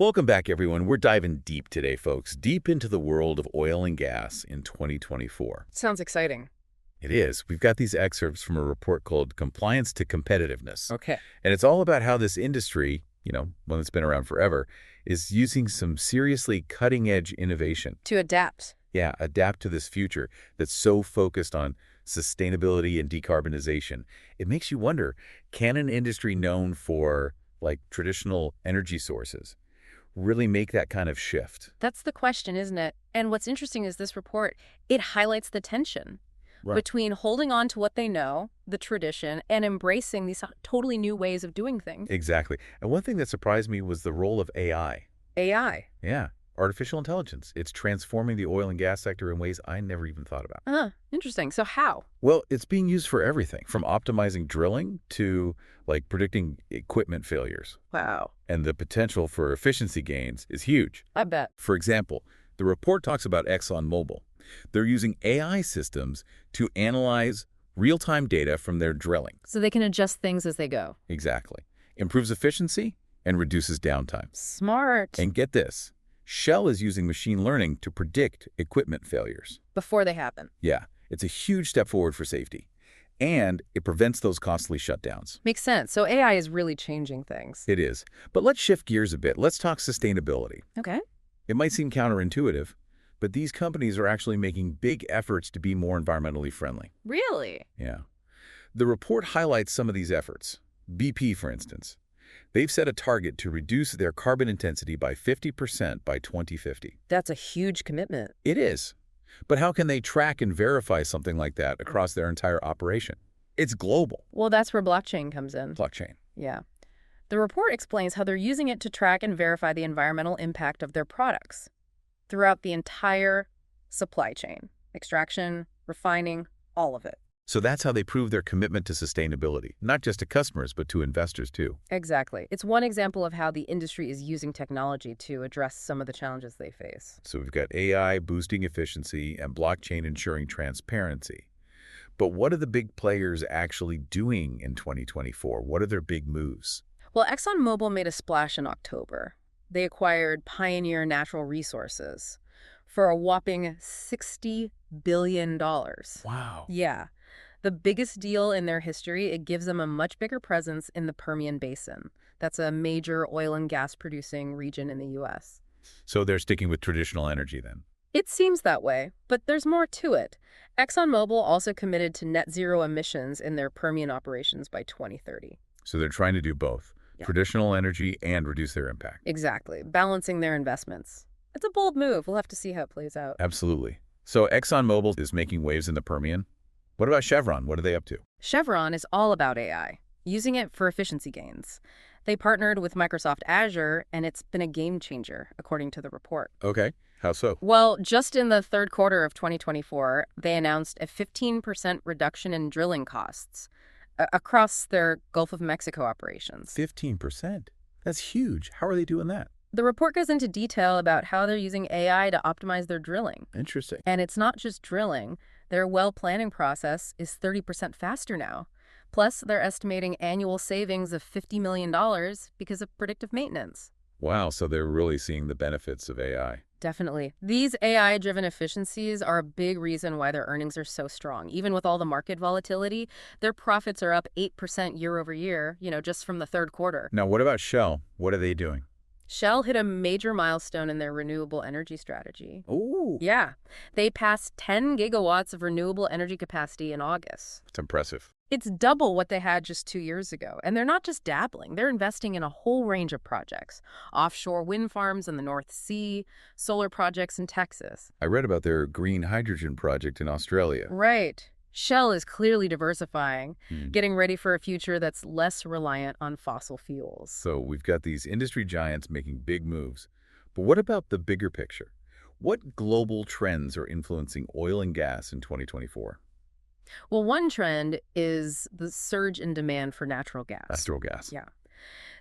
Welcome back, everyone. We're diving deep today, folks, deep into the world of oil and gas in 2024. Sounds exciting. It is. We've got these excerpts from a report called Compliance to Competitiveness. Okay. And it's all about how this industry, one that's been around forever, is using some seriously cutting-edge innovation. To adapt. Yeah, adapt to this future that's so focused on sustainability and decarbonization. It makes you wonder, can an industry known for, traditional energy sources really make that kind of shift? That's the question, isn't it? And what's interesting is this report, it highlights the tension between holding on to what they know, the tradition, and embracing these totally new ways of doing things. Exactly. And one thing that surprised me was the role of AI. AI. Yeah, artificial intelligence. It's transforming the oil and gas sector in ways I never even thought about. Interesting. So how? Well, it's being used for everything, from optimizing drilling to, predicting equipment failures. Wow. And the potential for efficiency gains is huge. I bet. For example, the report talks about ExxonMobil. They're using AI systems to analyze real-time data from their drilling. So they can adjust things as they go. Exactly. Improves efficiency and reduces downtime. Smart. And get this, Shell is using machine learning to predict equipment failures. Before they happen. Yeah, it's a huge step forward for safety. And it prevents those costly shutdowns. Makes sense. So AI is really changing things. It is. But let's shift gears a bit. Let's talk sustainability. Okay. It might seem counterintuitive, but these companies are actually making big efforts to be more environmentally friendly. Really? Yeah. The report highlights some of these efforts. BP, for instance. They've set a target to reduce their carbon intensity by 50% by 2050. That's a huge commitment. It is. But how can they track and verify something like that across their entire operation? It's global. Well, that's where blockchain comes in. Blockchain. Yeah. The report explains how they're using it to track and verify the environmental impact of their products throughout the entire supply chain. Extraction, refining, all of it. So that's how they prove their commitment to sustainability, not just to customers, but to investors too. Exactly. It's one example of how the industry is using technology to address some of the challenges they face. So we've got AI boosting efficiency and blockchain ensuring transparency. But what are the big players actually doing in 2024? What are their big moves? Well, ExxonMobil made a splash in October. They acquired Pioneer Natural Resources for a whopping $60 billion. Wow. Yeah. The biggest deal in their history. It gives them a much bigger presence in the Permian Basin. That's a major oil and gas producing region in the U.S. So they're sticking with traditional energy then? It seems that way, but there's more to it. ExxonMobil also committed to net zero emissions in their Permian operations by 2030. So they're trying to do both, traditional energy and reduce their impact. Exactly, balancing their investments. It's a bold move. We'll have to see how it plays out. Absolutely. So ExxonMobil is making waves in the Permian. What about Chevron? What are they up to? Chevron is all about AI, using it for efficiency gains. They partnered with Microsoft Azure, and it's been a game changer, according to the report. Okay. How so? Well, just in the third quarter of 2024, they announced a 15% reduction in drilling costs across their Gulf of Mexico operations. 15%? That's huge. How are they doing that? The report goes into detail about how they're using AI to optimize their drilling. Interesting. And it's not just drilling. Their well planning process is 30% faster now. Plus, they're estimating annual savings of $50 million because of predictive maintenance. Wow, so they're really seeing the benefits of AI. Definitely. These AI-driven efficiencies are a big reason why their earnings are so strong. Even with all the market volatility, their profits are up 8% year over year, just from the third quarter. Now, what about Shell? What are they doing? Shell hit a major milestone in their renewable energy strategy. Ooh. Yeah. They passed 10 gigawatts of renewable energy capacity in August. It's impressive. It's double what they had just 2 years ago. And they're not just dabbling. They're investing in a whole range of projects. Offshore wind farms in the North Sea, solar projects in Texas. I read about their green hydrogen project in Australia. Right. Shell is clearly diversifying, getting ready for a future that's less reliant on fossil fuels. So we've got these industry giants making big moves. But what about the bigger picture? What global trends are influencing oil and gas in 2024? Well, one trend is the surge in demand for natural gas. Natural gas. Yeah.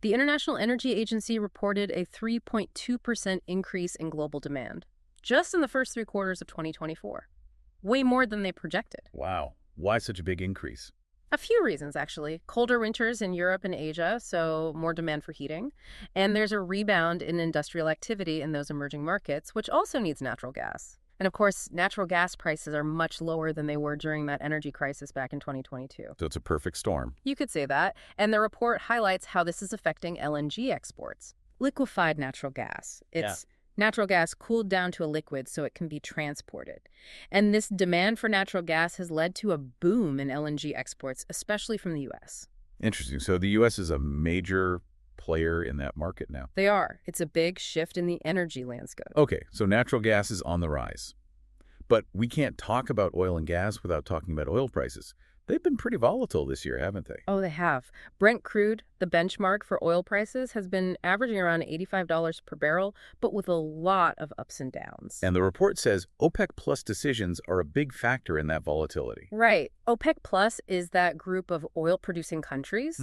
The International Energy Agency reported a 3.2% increase in global demand just in the first 3 quarters of 2024. Way more than they projected. Wow. Why such a big increase? A few reasons, actually. Colder winters in Europe and Asia, so more demand for heating. And there's a rebound in industrial activity in those emerging markets, which also needs natural gas. And of course, natural gas prices are much lower than they were during that energy crisis back in 2022. So it's a perfect storm. You could say that. And the report highlights how this is affecting LNG exports. Liquefied natural gas. It's natural gas cooled down to a liquid so it can be transported. And this demand for natural gas has led to a boom in LNG exports, especially from the U.S. Interesting. So the U.S. is a major player in that market now. They are. It's a big shift in the energy landscape. Okay, so natural gas is on the rise. But we can't talk about oil and gas without talking about oil prices. They've been pretty volatile this year, haven't they? Oh, they have. Brent crude, the benchmark for oil prices, has been averaging around $85 per barrel, but with a lot of ups and downs. And the report says OPEC Plus decisions are a big factor in that volatility. Right. OPEC Plus is that group of oil-producing countries.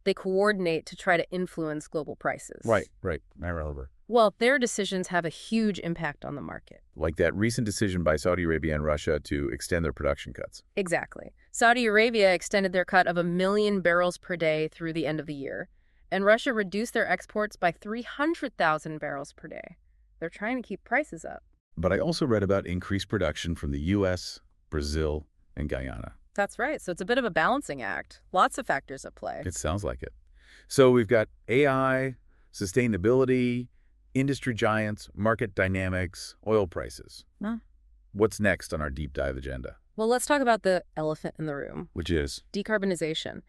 They coordinate to try to influence global prices. Right. I remember. Well, their decisions have a huge impact on the market. Like that recent decision by Saudi Arabia and Russia to extend their production cuts. Exactly. Saudi Arabia extended their cut of 1 million barrels per day through the end of the year, and Russia reduced their exports by 300,000 barrels per day. They're trying to keep prices up. But I also read about increased production from the U.S., Brazil, and Guyana. That's right. So it's a bit of a balancing act. Lots of factors at play. It sounds like it. So we've got AI, sustainability, industry giants, market dynamics, oil prices. Huh. What's next on our deep dive agenda? Well, let's talk about the elephant in the room. Which is? Decarbonization.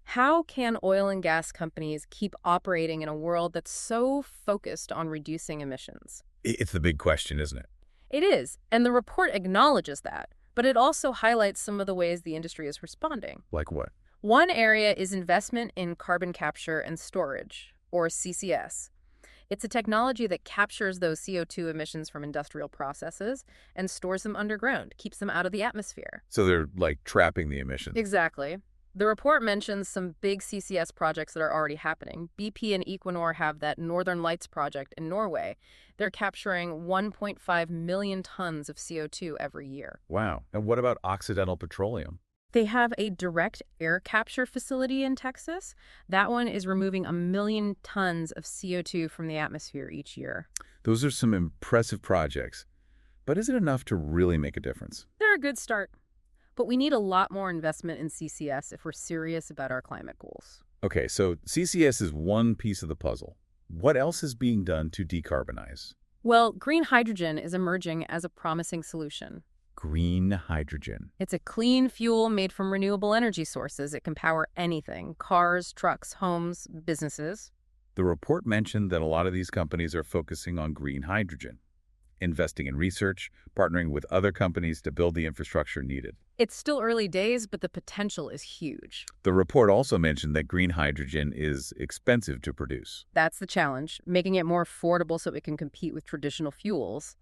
How can oil and gas companies keep operating in a world that's so focused on reducing emissions? It's the big question, isn't it? It is, and the report acknowledges that, but it also highlights some of the ways the industry is responding. Like what? One area is investment in carbon capture and storage, or CCS. It's a technology that captures those CO2 emissions from industrial processes and stores them underground, keeps them out of the atmosphere. So they're like trapping the emissions. Exactly. The report mentions some big CCS projects that are already happening. BP and Equinor have that Northern Lights project in Norway. They're capturing 1.5 million tons of CO2 every year. Wow. And what about Occidental Petroleum? They have a direct air capture facility in Texas. That one is removing 1 million tons of CO2 from the atmosphere each year. Those are some impressive projects. But is it enough to really make a difference? They're a good start. But we need a lot more investment in CCS if we're serious about our climate goals. Okay, so CCS is one piece of the puzzle. What else is being done to decarbonize? Well, green hydrogen is emerging as a promising solution. Green hydrogen. It's a clean fuel made from renewable energy sources. It can power anything: cars, trucks, homes, businesses. The report mentioned that a lot of these companies are focusing on green hydrogen, investing in research, partnering with other companies to build the infrastructure needed. It's still early days, but the potential is huge. The report also mentioned that green hydrogen is expensive to produce. That's the challenge, making it more affordable so it can compete with traditional fuels.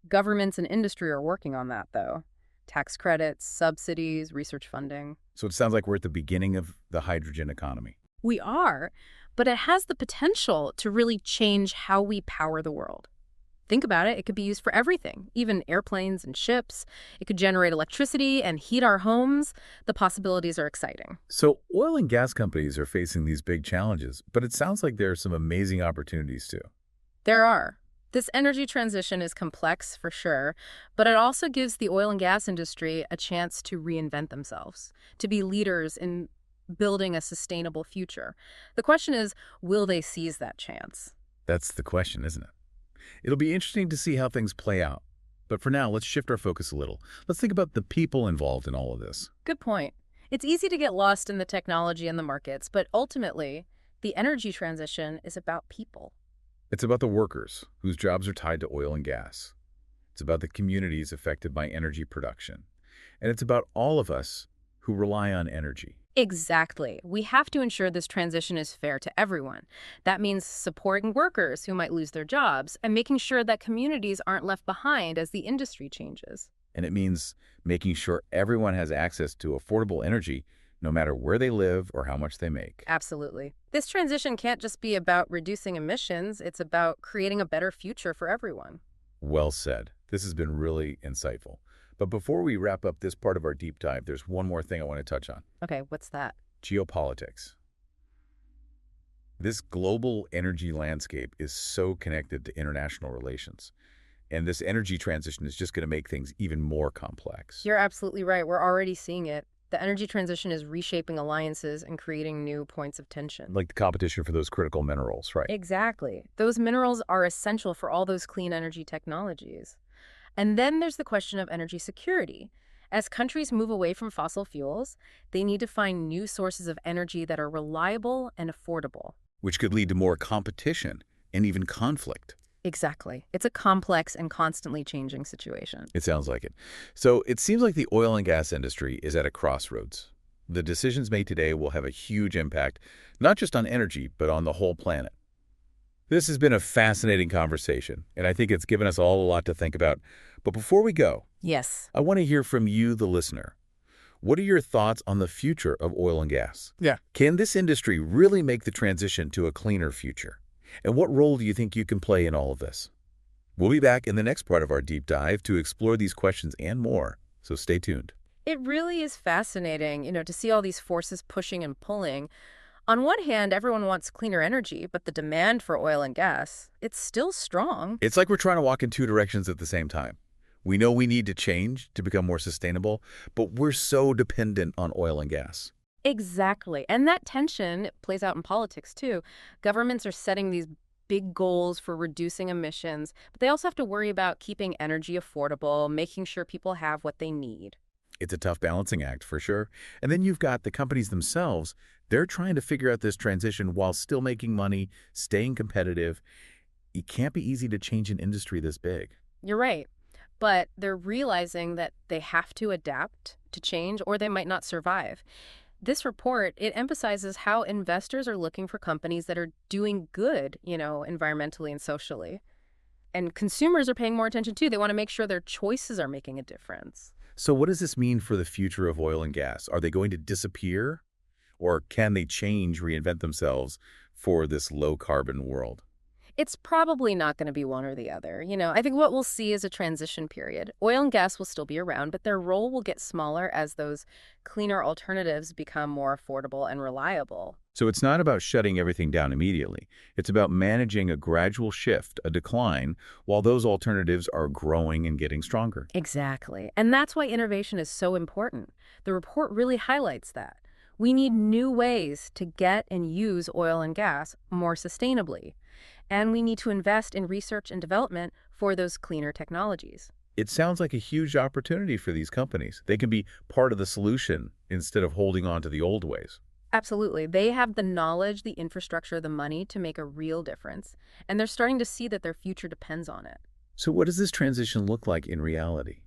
Governments and industry are working on that, though. Tax credits, subsidies, research funding. So it sounds like we're at the beginning of the hydrogen economy. We are, but it has the potential to really change how we power the world. Think about it. It could be used for everything, even airplanes and ships. It could generate electricity and heat our homes. The possibilities are exciting. So oil and gas companies are facing these big challenges, but it sounds like there are some amazing opportunities too. There are. This energy transition is complex for sure, but it also gives the oil and gas industry a chance to reinvent themselves, to be leaders in building a sustainable future. The question is, will they seize that chance? That's the question, isn't it? It'll be interesting to see how things play out. But for now, let's shift our focus a little. Let's think about the people involved in all of this. Good point. It's easy to get lost in the technology and the markets, but ultimately, the energy transition is about people. It's about the workers whose jobs are tied to oil and gas. It's about the communities affected by energy production. And it's about all of us who rely on energy. Exactly. We have to ensure this transition is fair to everyone. That means supporting workers who might lose their jobs and making sure that communities aren't left behind as the industry changes. And it means making sure everyone has access to affordable energy no matter where they live or how much they make. Absolutely. This transition can't just be about reducing emissions. It's about creating a better future for everyone. Well said. This has been really insightful. But before we wrap up this part of our deep dive, there's one more thing I want to touch on. Okay, what's that? Geopolitics. This global energy landscape is so connected to international relations. And this energy transition is just going to make things even more complex. You're absolutely right. We're already seeing it. The energy transition is reshaping alliances and creating new points of tension. Like the competition for those critical minerals, right? Exactly. Those minerals are essential for all those clean energy technologies. And then there's the question of energy security. As countries move away from fossil fuels, they need to find new sources of energy that are reliable and affordable. Which could lead to more competition and even conflict. Exactly. It's a complex and constantly changing situation. It sounds like it. So it seems like the oil and gas industry is at a crossroads. The decisions made today will have a huge impact, not just on energy, but on the whole planet. This has been a fascinating conversation, and I think it's given us all a lot to think about. But before we go, Yes. I want to hear from you, the listener. What are your thoughts on the future of oil and gas? Yeah. Can this industry really make the transition to a cleaner future? And what role do you think you can play in all of this? We'll be back in the next part of our deep dive to explore these questions and more, so stay tuned. It really is fascinating, to see all these forces pushing and pulling. On one hand, everyone wants cleaner energy, but the demand for oil and gas, it's still strong. It's like we're trying to walk in two directions at the same time. We know we need to change to become more sustainable, but we're so dependent on oil and gas. Exactly. And that tension plays out in politics, too. Governments are setting these big goals for reducing emissions, but they also have to worry about keeping energy affordable, making sure people have what they need. It's a tough balancing act, for sure. And then you've got the companies themselves. They're trying to figure out this transition while still making money, staying competitive. It can't be easy to change an industry this big. You're right. But they're realizing that they have to adapt to change or they might not survive. This report, it emphasizes how investors are looking for companies that are doing good, environmentally and socially. And consumers are paying more attention too. They want to make sure their choices are making a difference. So what does this mean for the future of oil and gas? Are they going to disappear? Or can they change, reinvent themselves for this low-carbon world? It's probably not going to be one or the other. I think what we'll see is a transition period. Oil and gas will still be around, but their role will get smaller as those cleaner alternatives become more affordable and reliable. So it's not about shutting everything down immediately. It's about managing a gradual shift, a decline, while those alternatives are growing and getting stronger. Exactly. And that's why innovation is so important. The report really highlights that. We need new ways to get and use oil and gas more sustainably. And we need to invest in research and development for those cleaner technologies. It sounds like a huge opportunity for these companies. They can be part of the solution instead of holding on to the old ways. Absolutely. They have the knowledge, the infrastructure, the money to make a real difference. And they're starting to see that their future depends on it. So what does this transition look like in reality?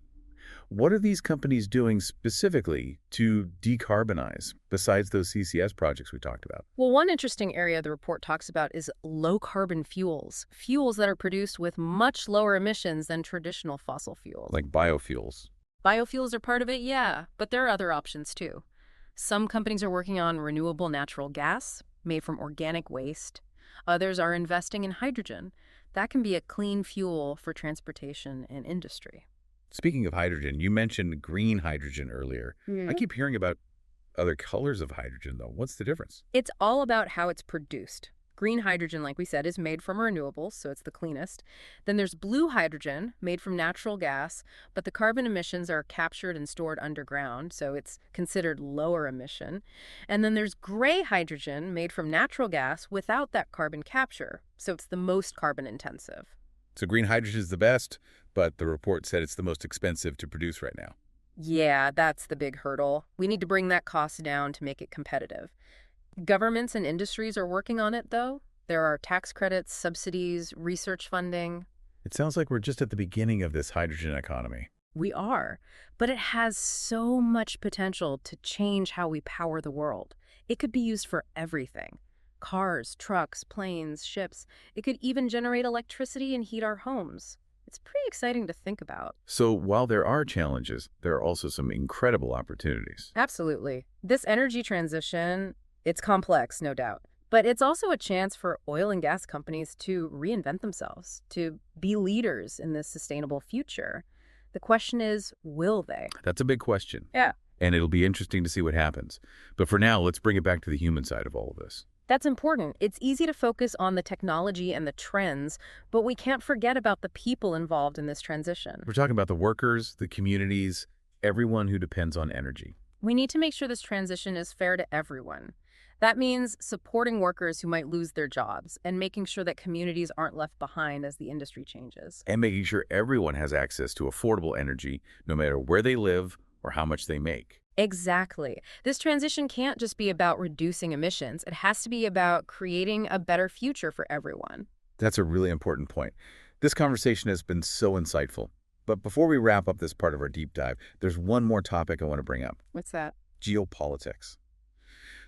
What are these companies doing specifically to decarbonize, besides those CCS projects we talked about? Well, one interesting area the report talks about is low-carbon fuels, fuels that are produced with much lower emissions than traditional fossil fuels. Like biofuels. Biofuels are part of it, yeah, but there are other options too. Some companies are working on renewable natural gas made from organic waste. Others are investing in hydrogen. That can be a clean fuel for transportation and industry. Speaking of hydrogen, you mentioned green hydrogen earlier. I keep hearing about other colors of hydrogen, though. What's the difference? It's all about how it's produced. Green hydrogen, like we said, is made from renewables, so it's the cleanest. Then there's blue hydrogen, made from natural gas, but the carbon emissions are captured and stored underground, so it's considered lower emission. And then there's gray hydrogen, made from natural gas without that carbon capture, so it's the most carbon intensive. So green hydrogen is the best, but the report said it's the most expensive to produce right now. Yeah, that's the big hurdle. We need to bring that cost down to make it competitive. Governments and industries are working on it, though. There are tax credits, subsidies, research funding. It sounds like we're just at the beginning of this hydrogen economy. We are, but it has so much potential to change how we power the world. It could be used for everything. Cars, trucks, planes, ships. It could even generate electricity and heat our homes. It's pretty exciting to think about. So while there are challenges, there are also some incredible opportunities. Absolutely. This energy transition, it's complex, no doubt. But it's also a chance for oil and gas companies to reinvent themselves, to be leaders in this sustainable future. The question is, will they? That's a big question, Yeah. and it'll be interesting to see what happens. But for now, let's bring it back to the human side of all of this. That's important. It's easy to focus on the technology and the trends, but we can't forget about the people involved in this transition. We're talking about the workers, the communities, everyone who depends on energy. We need to make sure this transition is fair to everyone. That means supporting workers who might lose their jobs and making sure that communities aren't left behind as the industry changes. And making sure everyone has access to affordable energy, no matter where they live or how much they make. Exactly. This transition can't just be about reducing emissions. It has to be about creating a better future for everyone. That's a really important point. This conversation has been so insightful. But before we wrap up this part of our deep dive, there's one more topic I want to bring up: What's that? geopolitics.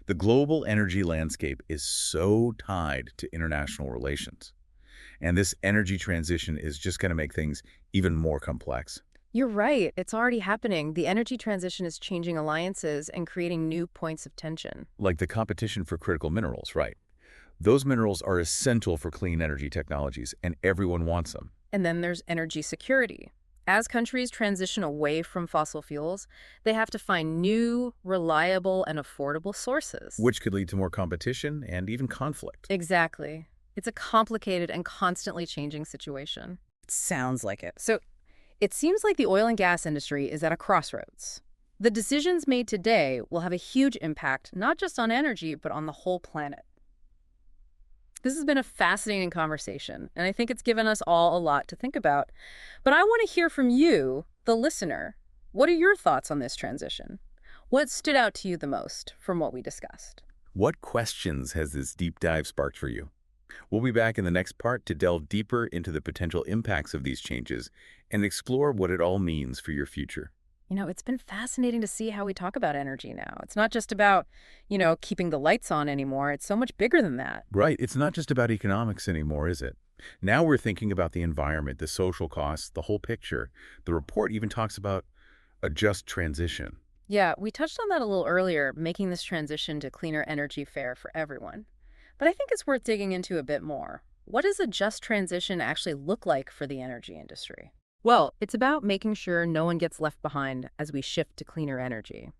The global energy landscape is so tied to international relations. And this energy transition is just going to make things even more complex. You're right. It's already happening. The energy transition is changing alliances and creating new points of tension. Like the competition for critical minerals, right? Those minerals are essential for clean energy technologies, and everyone wants them. And then there's energy security. As countries transition away from fossil fuels, they have to find new, reliable, and affordable sources. Which could lead to more competition and even conflict. Exactly. It's a complicated and constantly changing situation. It sounds like it. So it seems like the oil and gas industry is at a crossroads. The decisions made today will have a huge impact, not just on energy, but on the whole planet. This has been a fascinating conversation, and I think it's given us all a lot to think about. But I want to hear from you, the listener. What are your thoughts on this transition? What stood out to you the most from what we discussed? What questions has this deep dive sparked for you? We'll be back in the next part to delve deeper into the potential impacts of these changes and explore what it all means for your future. It's been fascinating to see how we talk about energy now. It's not just about, keeping the lights on anymore. It's so much bigger than that. Right, it's not just about economics anymore, is it? Now we're thinking about the environment, the social costs, the whole picture. The report even talks about a just transition. Yeah, we touched on that a little earlier, making this transition to cleaner energy fair for everyone. But I think it's worth digging into a bit more. What does a just transition actually look like for the energy industry? Well, it's about making sure no one gets left behind as we shift to cleaner energy.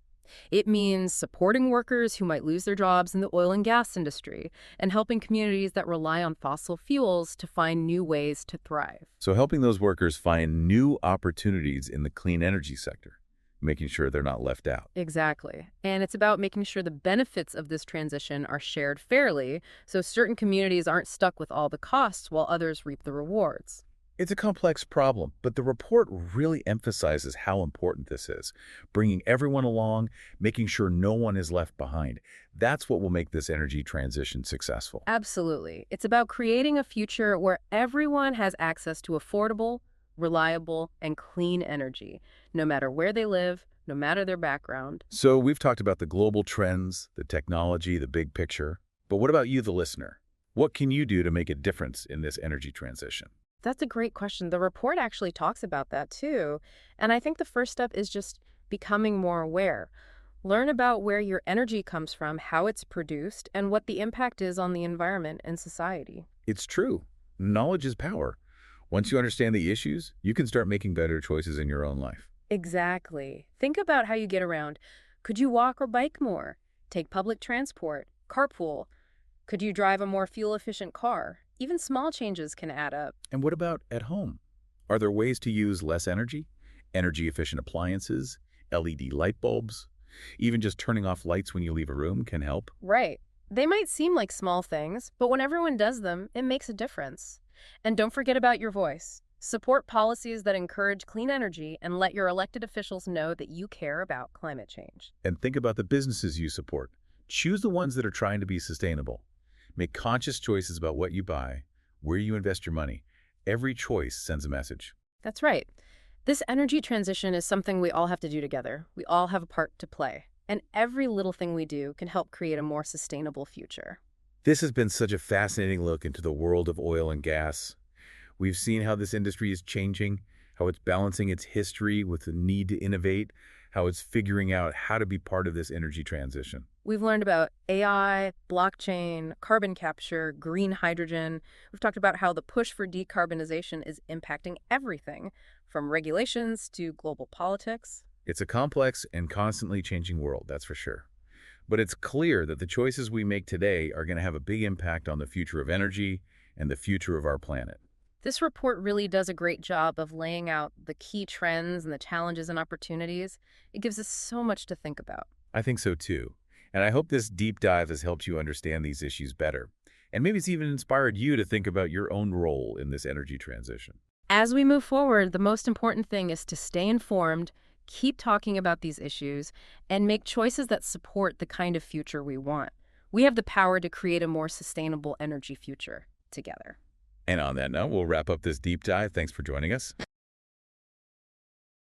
It means supporting workers who might lose their jobs in the oil and gas industry and helping communities that rely on fossil fuels to find new ways to thrive. So helping those workers find new opportunities in the clean energy sector, making sure they're not left out. Exactly. And it's about making sure the benefits of this transition are shared fairly so certain communities aren't stuck with all the costs while others reap the rewards. It's a complex problem, but the report really emphasizes how important this is, bringing everyone along, making sure no one is left behind. That's what will make this energy transition successful. Absolutely. It's about creating a future where everyone has access to affordable, reliable, and clean energy, no matter where they live, no matter their background. So we've talked about the global trends, the technology, the big picture. But what about you, the listener? What can you do to make a difference in this energy transition? That's a great question. The report actually talks about that too. And I think the first step is just becoming more aware. Learn about where your energy comes from, how it's produced, and what the impact is on the environment and society. It's true. Knowledge is power. Once you understand the issues, you can start making better choices in your own life. Exactly. Think about how you get around. Could you walk or bike more? Take public transport? Carpool? Could you drive a more fuel-efficient car? Even small changes can add up. And what about at home? Are there ways to use less energy? Energy-efficient appliances? LED light bulbs? Even just turning off lights when you leave a room can help. Right. They might seem like small things, but when everyone does them, it makes a difference. And don't forget about your voice. Support policies that encourage clean energy and let your elected officials know that you care about climate change. And think about the businesses you support. Choose the ones that are trying to be sustainable. Make conscious choices about what you buy, where you invest your money. Every choice sends a message. That's right. This energy transition is something we all have to do together. We all have a part to play. And every little thing we do can help create a more sustainable future. This has been such a fascinating look into the world of oil and gas. We've seen how this industry is changing, how it's balancing its history with the need to innovate, how it's figuring out how to be part of this energy transition. We've learned about AI, blockchain, carbon capture, green hydrogen. We've talked about how the push for decarbonization is impacting everything, from regulations to global politics. It's a complex and constantly changing world, that's for sure. But it's clear that the choices we make today are going to have a big impact on the future of energy and the future of our planet. This report really does a great job of laying out the key trends and the challenges and opportunities. It gives us so much to think about. I think so too. And I hope this deep dive has helped you understand these issues better. And maybe it's even inspired you to think about your own role in this energy transition. As we move forward, the most important thing is to stay informed, keep talking about these issues, and make choices that support the kind of future we want. We have the power to create a more sustainable energy future together. And on that note, we'll wrap up this deep dive. Thanks for joining us.